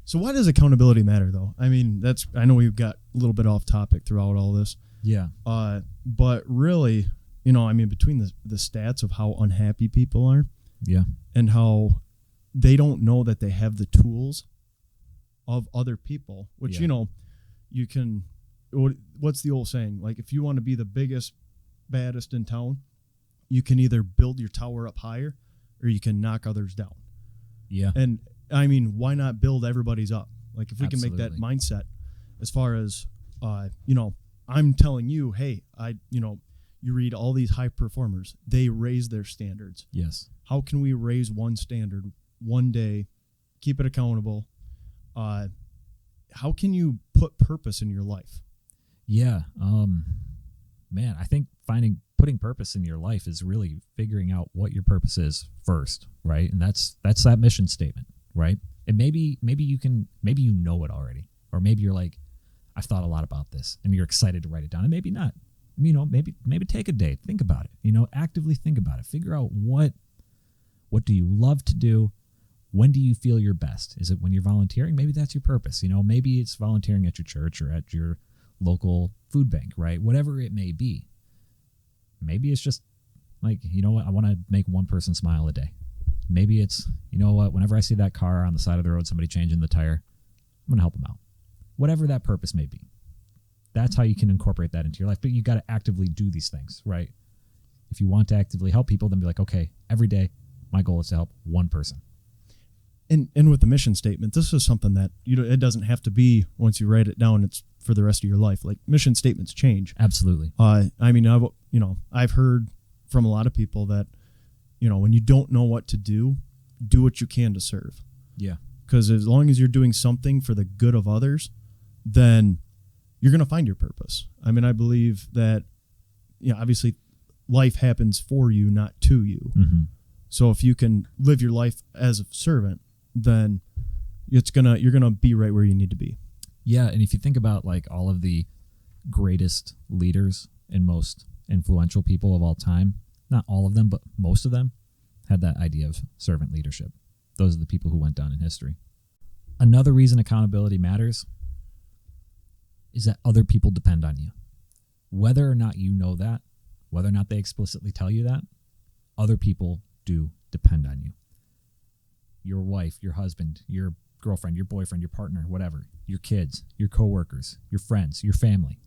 So why does accountability matter, though? I mean, I know we've got a little bit off topic throughout all this. Yeah. But really, I mean, between the stats of how unhappy people are, yeah, and how they don't know that they have the tools of other people, which, you can, what's the old saying? Like, if you want to be the biggest, baddest in town, you can either build your tower up higher or you can knock others down. Yeah. And I mean, why not build everybody's up? Like, if we can make that Absolutely. mindset as far as, I'm telling you, hey, you read all these high performers, they raise their standards. Yes. How can we raise one standard one day, keep it accountable? How can you put purpose in your life? Yeah. Man, I think putting purpose in your life is really figuring out what your purpose is first, right? And that's that mission statement, right? And maybe you know it already, or maybe you're like, I've thought a lot about this, and you're excited to write it down, and maybe not. Maybe take a day, think about it. Actively think about it. Figure out what do you love to do. When do you feel your best? Is it when you're volunteering? Maybe that's your purpose. Maybe it's volunteering at your church or at your local food bank, right? Whatever it may be. Maybe it's just like, I want to make one person smile a day. Maybe it's, whenever I see that car on the side of the road, somebody changing the tire, I'm going to help them out. Whatever that purpose may be. That's how you can incorporate that into your life. But you got to actively do these things, right? If you want to actively help people, then be like, okay, every day, my goal is to help one person. And with the mission statement, this is something that it doesn't have to be once you write it down, it's for the rest of your life. Like, mission statements change. Absolutely. I mean, I've heard from a lot of people that, when you don't know what to do what you can to serve. Yeah. Because as long as you're doing something for the good of others, then you're going to find your purpose. I mean, I believe that, obviously life happens for you, not to you. Mm-hmm. So if you can live your life as a servant, then you're gonna be right where you need to be. Yeah, and if you think about like all of the greatest leaders and most influential people of all time, not all of them, but most of them had that idea of servant leadership. Those are the people who went down in history. Another reason accountability matters is that other people depend on you. Whether or not you know that, whether or not they explicitly tell you that, other people do depend on you. Your wife, your husband, your girlfriend, your boyfriend, your partner, whatever, your kids, your coworkers, your friends, your family,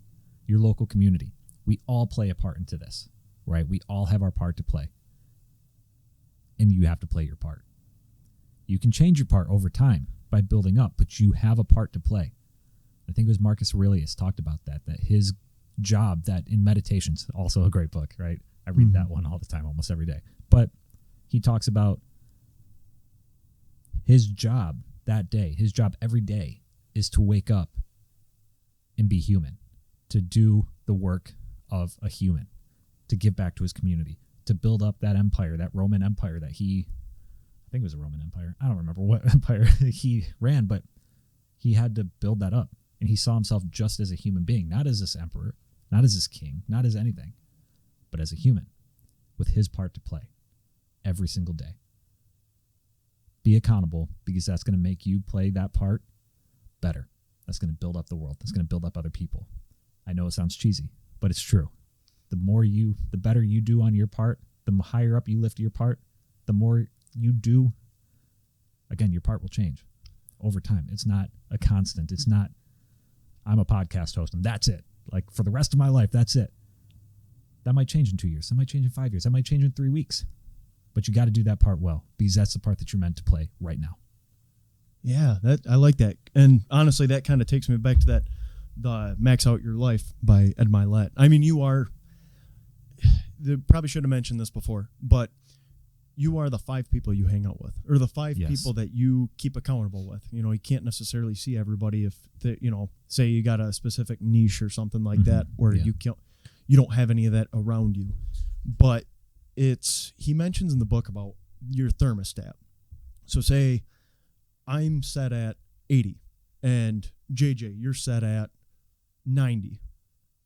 your local community. We all play a part into this, right? We all have our part to play. And you have to play your part. You can change your part over time by building up, but you have a part to play. I think it was Marcus Aurelius talked about that his job, that in Meditations, also a great book, right? I read that one all the time, almost every day. But he talks about his job that day, his job every day is to wake up and be human, to do the work of a human, to give back to his community, to build up that empire, that Roman Empire that I think it was a Roman Empire. I don't remember what empire he ran, but he had to build that up. And he saw himself just as a human being, not as this emperor, not as this king, not as anything, but as a human with his part to play every single day. Be accountable, because that's going to make you play that part better. That's going to build up the world. That's going to build up other people. I know it sounds cheesy, but it's true. The better you do on your part, the higher up you lift your part, the more you do, again, your part will change over time. It's not a constant. It's not, I'm a podcast host and that's it. Like, for the rest of my life, that's it. That might change in 2 years. That might change in 5 years. That might change in 3 weeks. But you got to do that part well, because that's the part that you're meant to play right now. Yeah, I like that. And honestly, that kind of takes me back to the Max Out Your Life by Ed Milet. I mean, probably should have mentioned this before, but you are the 5 people you hang out with, or the 5 people that you keep accountable with. You can't necessarily see everybody if say you got a specific niche or something like that, where you don't have any of that around you. But he mentions in the book about your thermostat. So say I'm set at 80 and JJ, you're set at 90,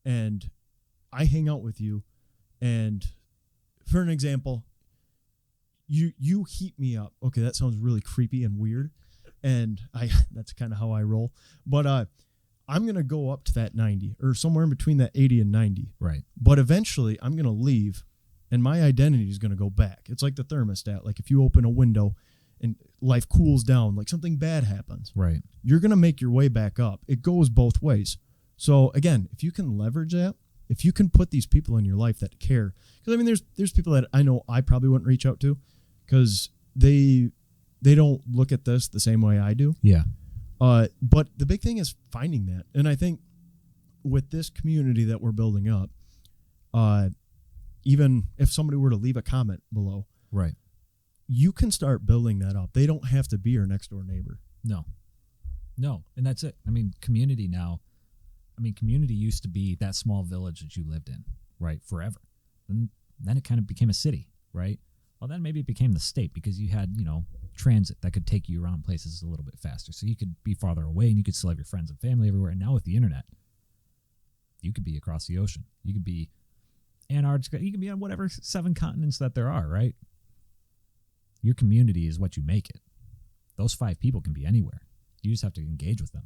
and I hang out with you, and for an example, you heat me up. Okay, that sounds really creepy and weird. and that's kind of how I roll. But I'm going to go up to that 90 or somewhere in between that 80 and 90. Right. But eventually I'm going to leave and my identity is going to go back. It's like the thermostat. Like if you open a window and life cools down, like something bad happens. Right. You're going to make your way back up. It goes both ways. So again, if you can leverage that, if you can put these people in your life that care, because I mean, there's people that I know I probably wouldn't reach out to because they don't look at this the same way I do. Yeah. But the big thing is finding that. And I think with this community that we're building up, even if somebody were to leave a comment below, right, you can start building that up. They don't have to be your next door neighbor. No. And that's it. I mean, community used to be that small village that you lived in, right, forever. And then it kind of became a city, right? Well, then maybe it became the state because you had, transit that could take you around places a little bit faster. So you could be farther away and you could still have your friends and family everywhere. And now with the internet, you could be across the ocean. You could be Antarctica. You could be on whatever 7 continents that there are, right? Your community is what you make it. Those 5 people can be anywhere. You just have to engage with them.